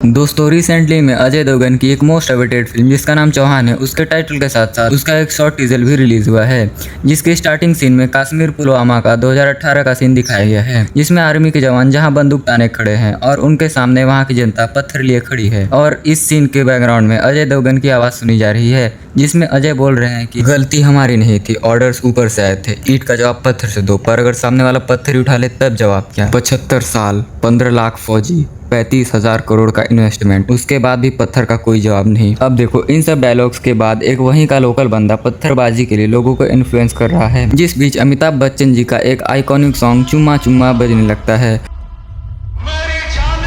दोस्तों रिसेंटली में अजय देवगन की एक मोस्ट अवेटेड फिल्म जिसका नाम चौहान है, उसके टाइटल के साथ साथ उसका एक शॉर्ट टीजर भी रिलीज हुआ है, जिसके स्टार्टिंग सीन में कश्मीर पुलवामा का 2018 का सीन दिखाया गया है, जिसमें आर्मी के जवान जहां बंदूक ताने खड़े हैं और उनके सामने वहां की जनता पत्थर लिए खड़ी है। और इस सीन के बैकग्राउंड में अजय देवगन की आवाज सुनी जा रही है, जिसमें अजय बोल रहे हैं कि गलती हमारी नहीं थी, ऑर्डर्स ऊपर से आए थे, ईंट का जवाब पत्थर से दो, पर अगर सामने वाला पत्थर ही उठा ले तब जवाब क्या। 75 साल, 15 लाख फौजी, 35,000 करोड़ का इन्वेस्टमेंट, उसके बाद भी पत्थर का कोई जवाब नहीं। अब देखो इन सब डायलॉग्स के बाद एक वहीं का लोकल बंदा पत्थरबाजी के लिए लोगों को इन्फ्लुएंस कर रहा है, जिस बीच अमिताभ बच्चन जी का एक आइकॉनिक सॉन्ग चुम्मा चुम्मा बजने लगता है।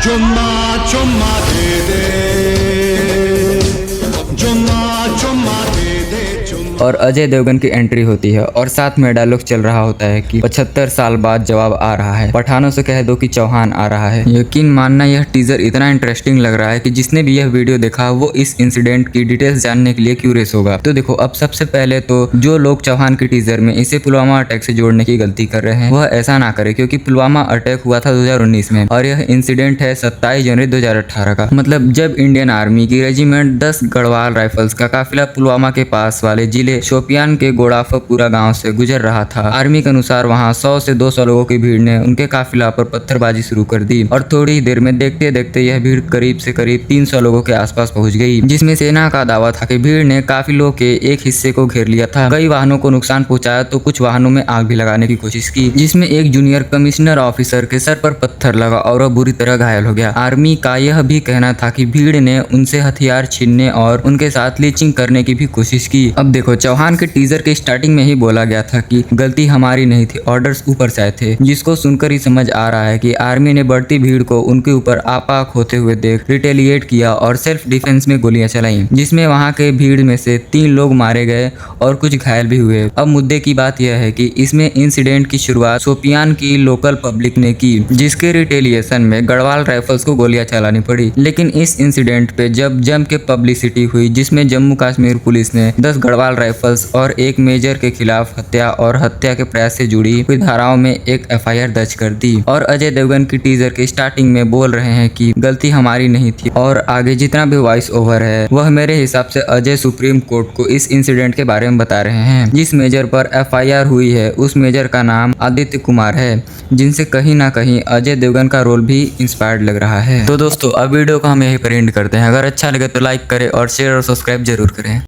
चुम्मा चुम्मा दे दे, चुम्मा चुम्मा दे दे, और अजय देवगन की एंट्री होती है और साथ में डायलॉग चल रहा होता है कि 75 साल बाद जवाब आ रहा है, पठानों से कह दो कि चौहान आ रहा है। यकीन मानना यह टीजर इतना इंटरेस्टिंग लग रहा है कि जिसने भी यह वीडियो देखा वो इस इंसिडेंट की डिटेल्स जानने के लिए क्यूरियस होगा। तो देखो अब सबसे पहले तो जो लोग चौहान के टीजर में इसे पुलवामा अटैक से जोड़ने की गलती कर रहे हैं वह ऐसा ना करे, क्योंकि पुलवामा अटैक हुआ था 2019 में और यह इंसिडेंट है 27 जनवरी 2018 का। मतलब जब इंडियन आर्मी की रेजिमेंट 10 गढ़वाल राइफल्स का काफिला पुलवामा के पास वाले जिले शोपियान के गोड़ाफापुरा गांव से गुजर रहा था। आर्मी के अनुसार वहां 100 से 200 लोगों की भीड़ ने उनके काफिला पर पत्थरबाजी शुरू कर दी और थोड़ी ही देर में देखते देखते यह भीड़ करीब से करीब 300 लोगों के आसपास पहुंच गई, जिसमें सेना का दावा था कि भीड़ ने काफिलों के एक हिस्से को घेर लिया था, कई वाहनों को नुकसान पहुंचाया तो कुछ वाहनों में आग भी लगाने की कोशिश की, जिसमें एक जूनियर कमिश्नर ऑफिसर के सर पर पत्थर लगा और वह बुरी तरह घायल हो गया। आर्मी का यह भी कहना था कि भीड़ ने उनसे हथियार छीनने और उनके साथ लीचिंग करने की भी कोशिश की। अब देखो चौहान के टीजर के स्टार्टिंग में ही बोला गया था कि गलती हमारी नहीं थी, ऑर्डर्स ऊपर से आए थे, जिसको सुनकर ही समझ आ रहा है कि आर्मी ने बढ़ती भीड़ को उनके ऊपर आपाक होते हुए देख रिटेलिएट किया और सेल्फ डिफेंस में गोलियां चलाई, जिसमें वहां के भीड़ में से 3 लोग मारे गए और कुछ घायल भी हुए। अब मुद्दे की बात यह है कि इसमें इंसिडेंट की शुरुआत शोपियान की लोकल पब्लिक ने की, जिसके रिटेलिएशन में गढ़वाल राइफल्स को गोलियां चलानी पड़ी। लेकिन इस इंसिडेंट पे जब जम के पब्लिसिटी हुई, जिसमें जम्मू कश्मीर पुलिस ने 10 गढ़वाल राइफल्स और एक मेजर के खिलाफ हत्या और हत्या के प्रयास से जुड़ी हुई धाराओं में एक FIR दर्ज कर दी और अजय देवगन की टीजर के स्टार्टिंग में बोल रहे हैं कि गलती हमारी नहीं थी, और आगे जितना भी वॉइस ओवर है वह मेरे हिसाब से अजय सुप्रीम कोर्ट को इस इंसिडेंट के बारे में बता रहे हैं। जिस मेजर पर FIR हुई है उस मेजर का नाम आदित्य कुमार है, जिनसे कहीं ना कहीं अजय देवगन का रोल भी इंस्पायर्ड लग रहा है। तो दोस्तों अब वीडियो को हम यहीं पर एंड करते हैं। अगर अच्छा लगे तो लाइक करें और शेयर और सब्सक्राइब जरूर करें।